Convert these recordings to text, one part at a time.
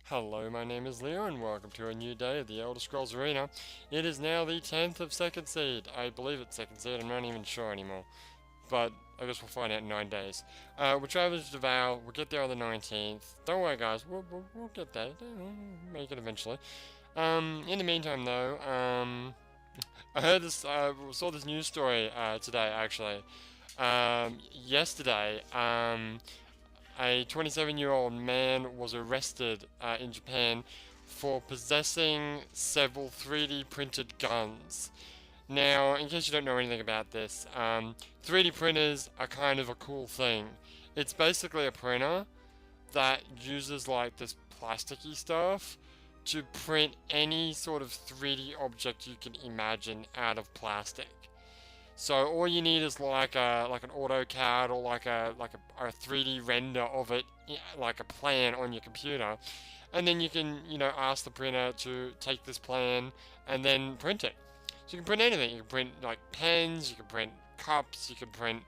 Hello, my name is Leo, and welcome to a new day of the Elder Scrolls Arena. It is now the 10th of Second Seed. I believe it's Second Seed, I'm not even sure anymore. But I guess we'll find out in 9 days. We're traveling to Deval, we'll get there on the 19th. Don't worry, guys, we'll get there. We'll make it eventually. In the meantime, though, I heard this, saw this news story today, actually. Yesterday, a 27-year-old man was arrested in Japan for possessing several 3D printed guns. Now, in case you don't know anything about this, 3D printers are kind of a cool thing. It's basically a printer that uses like this plasticky stuff to print any sort of 3D object you can imagine out of plastic. So all you need is like an AutoCAD or like a 3D render of it, like a plan on your computer, and then you can ask the printer to take this plan and then print it. So you can print anything. You can print like pens, you can print cups, you can print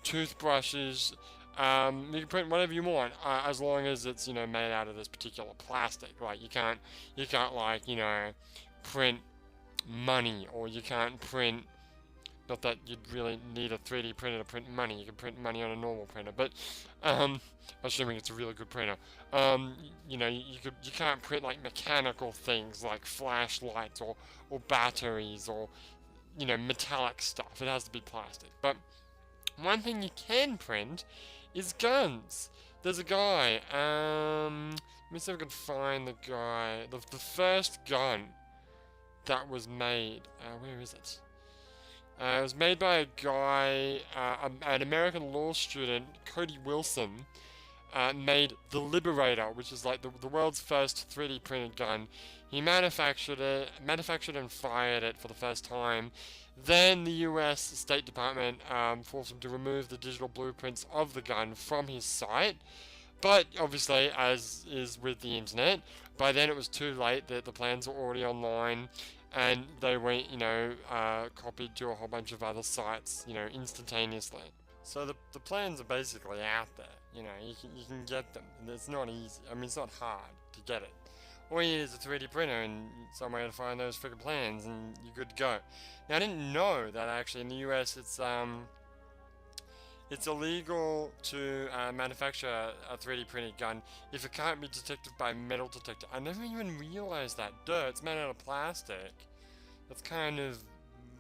toothbrushes. You can print whatever you want as long as it's made out of this particular plastic. Like you can't like print money, or you can't print. Not that you'd really need a 3D printer to print money. You can print money on a normal printer, but assuming it's a really good printer. You can't print like mechanical things like flashlights or batteries or metallic stuff. It has to be plastic. But one thing you can print is guns. There's a guy. Let me see if I can find the guy. The first gun that was made. Where is it? It was made by a guy, an American law student, Cody Wilson, made the Liberator, which is like the world's first 3D printed gun. He manufactured and fired it for the first time. Then the US State Department forced him to remove the digital blueprints of the gun from his site. But obviously, as is with the internet, by then it was too late. The plans were already online. And they were, copied to a whole bunch of other sites, instantaneously. So the plans are basically out there. You can get them. And it's not easy. I mean, it's not hard to get it. All you need is a 3D printer and somewhere to find those freaking plans, and you're good to go. Now, I didn't know that actually in the US it's illegal to manufacture a 3D printed gun if it can't be detected by metal detector. I never even realized that. Duh, it's made out of plastic. That's kind of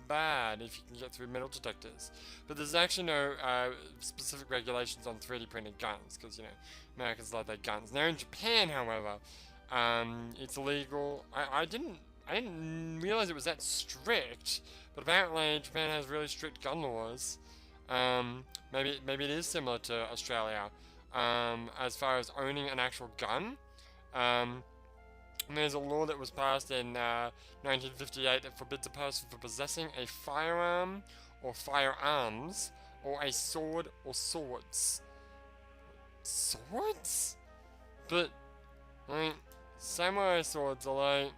bad if you can get through metal detectors. But there's actually no specific regulations on 3D printed guns, because, Americans love their guns. Now in Japan, however, it's illegal. I didn't realize it was that strict, but apparently Japan has really strict gun laws. Maybe it is similar to Australia as far as owning an actual gun. There's a law that was passed in 1958 that forbids a person from possessing a firearm or firearms or a sword or swords. Swords? But, I mean, samurai swords are like,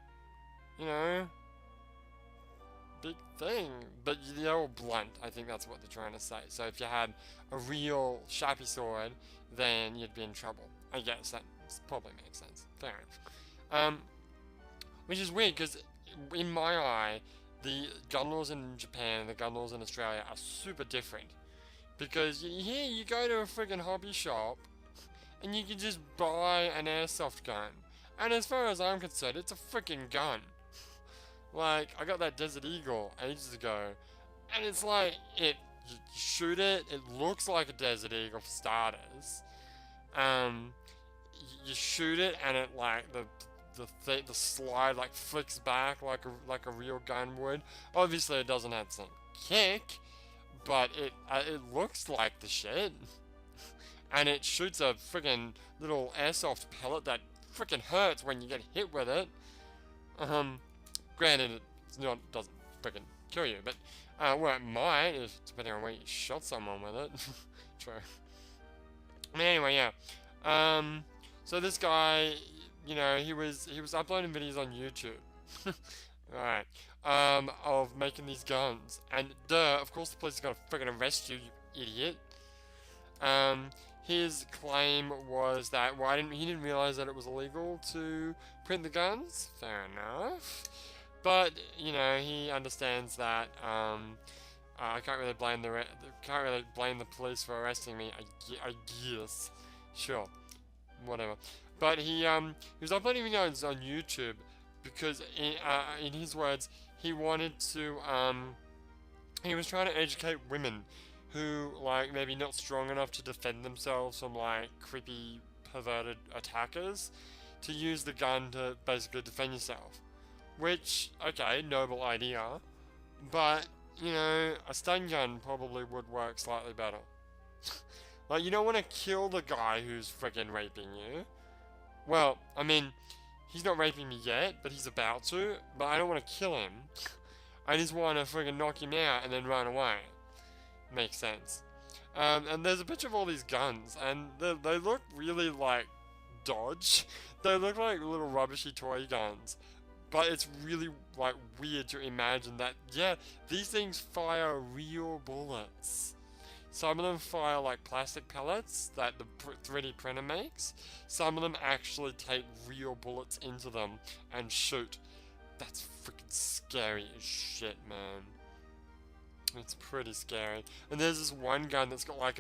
big thing, but they're all blunt. I think that's what they're trying to say. So if you had a real sharpie sword, then you'd be in trouble. I guess that probably makes sense. Fair enough. Which is weird, because in my eye, the gun laws in Japan and the gun laws in Australia are super different. Because here you go to a friggin' hobby shop and you can just buy an airsoft gun. And as far as I'm concerned, it's a freaking gun. Like, I got that Desert Eagle ages ago, and it's like, you shoot it, it looks like a Desert Eagle for starters. You shoot it, and it like the slide like flicks back like a real gun would. Obviously, it doesn't have the same kick, but it looks like the shit, and it shoots a friggin' little airsoft pellet that friggin' hurts when you get hit with it. Granted, it doesn't freaking kill you, but well, it might, depending on where you shot someone with it. True. But anyway, yeah. So this guy, he was uploading videos on YouTube, right? Of making these guns, and of course, the police are gonna freaking arrest you, you idiot. his claim was that he didn't realize that it was illegal to print the guns. Fair enough. But you know, he understands that I can't really blame the police for arresting me. I guess, sure, whatever. But he was uploading videos on YouTube because in his words, he wanted to he was trying to educate women who like maybe not strong enough to defend themselves from like creepy perverted attackers to use the gun to basically defend yourself. Which, okay, noble idea, but you know, a stun gun probably would work slightly better. Like, you don't want to kill the guy who's friggin' raping you. Well, I mean, he's not raping me yet, but he's about to, but I don't want to kill him. I just want to friggin' knock him out and then run away. Makes sense. And there's a picture of all these guns, and they look really like Dodge. They look like little rubbishy toy guns. But it's really like weird to imagine that, yeah, these things fire real bullets. Some of them fire like plastic pellets that the 3D printer makes. Some of them actually take real bullets into them and shoot. That's freaking scary as shit, man. It's pretty scary. And there's this one gun that's got like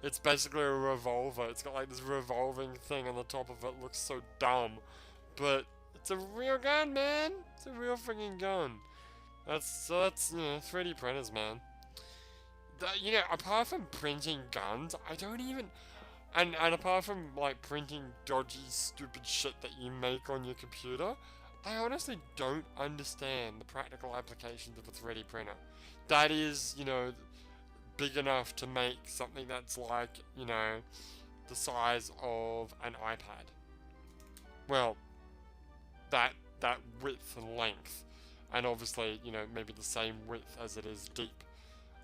it's basically a revolver. It's got like this revolving thing on the top of it. Looks so dumb. But it's a real gun, man. It's a real freaking gun. That's you know, 3D printers, man. You know, apart from printing guns, I don't even... And apart from, like, printing dodgy, stupid shit that you make on your computer, I honestly don't understand the practical applications of a 3D printer. That is, you know, big enough to make something that's like, you know, the size of an iPad. Well, that width and length, and obviously, you know, maybe the same width as it is deep.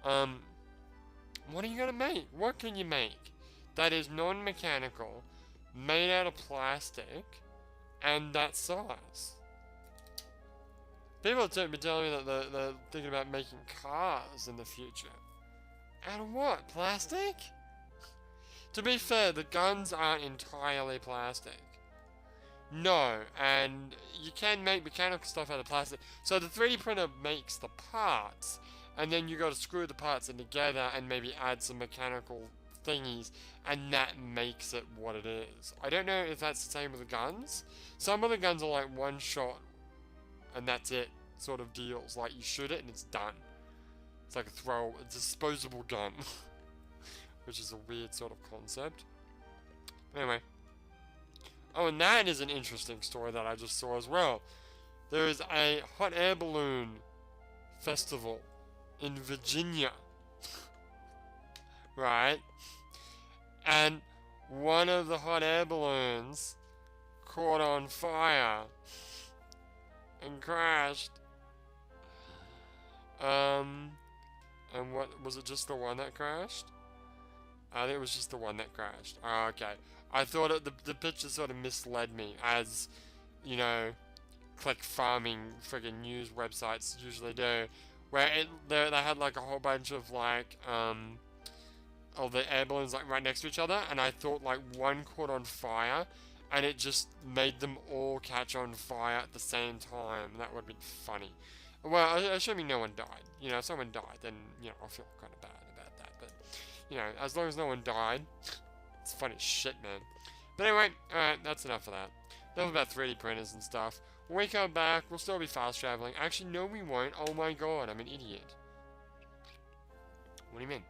What are you gonna make? What can you make that is non-mechanical, made out of plastic, and that size? People have been telling me that they're thinking about making cars in the future. Out of what? Plastic? To be fair, the guns aren't entirely plastic. No, and you can make mechanical stuff out of plastic. So the 3D printer makes the parts, and then you got to screw the parts in together and maybe add some mechanical thingies, and that makes it what it is. I don't know if that's the same with the guns. Some of the guns are like one shot, and that's it, sort of deals. Like you shoot it and it's done. It's like a disposable gun, which is a weird sort of concept. Anyway. Oh, and that is an interesting story that I just saw as well. There is a hot air balloon festival in Virginia. Right? And one of the hot air balloons caught on fire and crashed. And what was it, just the one that crashed? I think it was just the one that crashed. Oh, okay. I thought the picture sort of misled me, as, you know, click farming friggin' news websites usually do, where they had like a whole bunch of like, of the air balloons like right next to each other, and I thought like one caught on fire, and it just made them all catch on fire at the same time. That would have been funny. Well, assuming no one died. You know, if someone died, then, you know, I'll feel kind of bad about that, but, you know, as long as no one died, it's funny as shit, man. But anyway, alright, that's enough of that. Enough about 3D printers and stuff. When we come back, we'll still be fast traveling. Actually, no, we won't. Oh my god, I'm an idiot. What do you mean?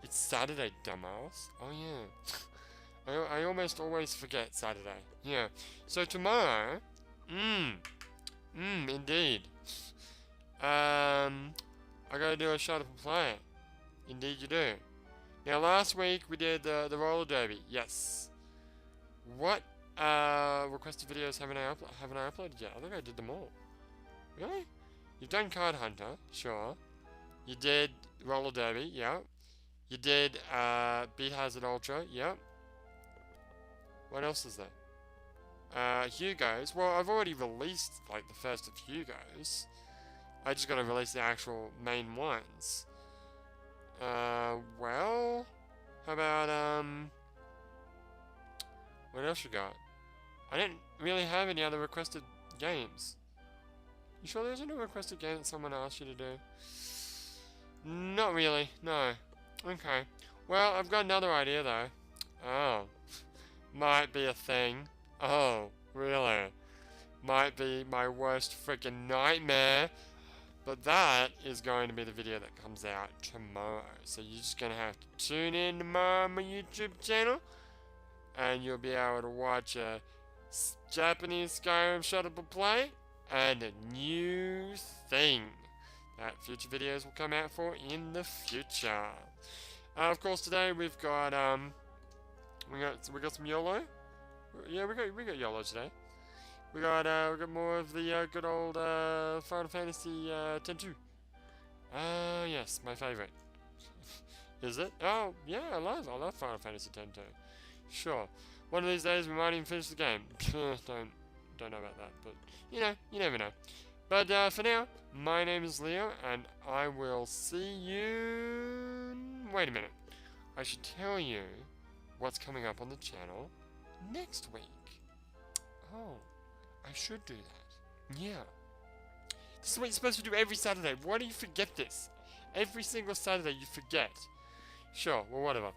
It's Saturday, dumbass. Oh yeah. I almost always forget Saturday. Yeah. So tomorrow, indeed. I gotta do a shut up and play. Indeed you do. Now last week we did the roller derby. Yes. What requested videos haven't I uploaded yet? I think I did them all. Really? You've done Card Hunter, sure. You did roller derby, yeah. You did Beat Hazard Ultra, yep. What else is there? Hugo's. Well, I've already released like the first of Hugo's. I just gotta release the actual main ones. Well, how about What else you got? I didn't really have any other requested games. You sure there's no requested game that someone asked you to do? Not really, no. Okay. Well, I've got another idea though. Oh. Might be a thing. Oh, really? Might be my worst freaking nightmare. But that is going to be the video that comes out tomorrow. So you're just going to have to tune in tomorrow on my YouTube channel. And you'll be able to watch a Japanese Skyrim shuttable play and a new thing that future videos will come out for in the future. Of course, today we've got we got some YOLO. Yeah, we got YOLO today. We got more of the good old Final Fantasy X-2. Yes, my favorite. Is it? Oh, yeah, I love Final Fantasy X-2. Sure. One of these days we might even finish the game. Don't know about that, but you know, you never know. But for now, my name is Leo, and I will see you. Wait a minute. I should tell you what's coming up on the channel next week. Oh, I should do that. Yeah. This is what you're supposed to do every Saturday. Why do you forget this? Every single Saturday you forget. Sure, well, whatever.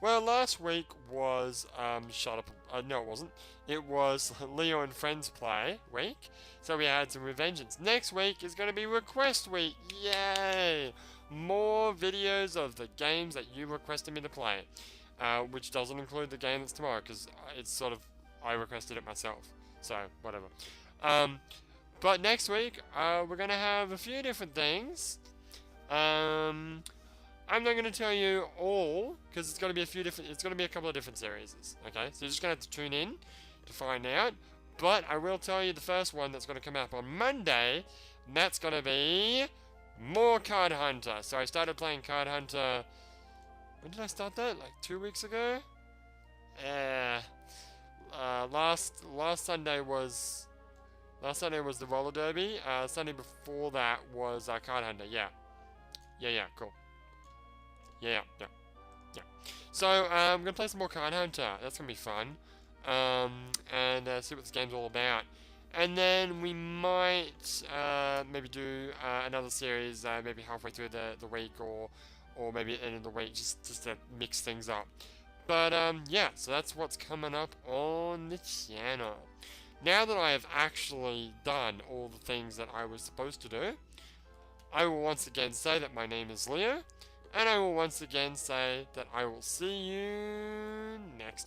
Well, last week was, shut up, no it wasn't. It was Leo and Friends Play week, so we had some revengeance. Next week is going to be Request Week, yay! More videos of the games that you requested me to play, which doesn't include the game that's tomorrow, because it's sort of, I requested it myself, so whatever. But next week, we're going to have a few different things. I'm not going to tell you all, because it's going to be a couple of different series, okay? So you're just going to have to tune in to find out. But I will tell you the first one that's going to come up on Monday, and that's going to be more Card Hunter. So I started playing Card Hunter, when did I start that? Like 2 weeks ago? Last Sunday was the roller derby. Sunday before that was Card Hunter, yeah. Yeah, cool. Yeah. So, I'm going to play some more Card Hunter. That's going to be fun. And see what this game's all about. And then we might maybe do another series maybe halfway through the week or maybe at the end of the week just to mix things up. But, yeah, so that's what's coming up on the channel. Now that I have actually done all the things that I was supposed to do, I will once again say that my name is Leo. And I will once again say that I will see you next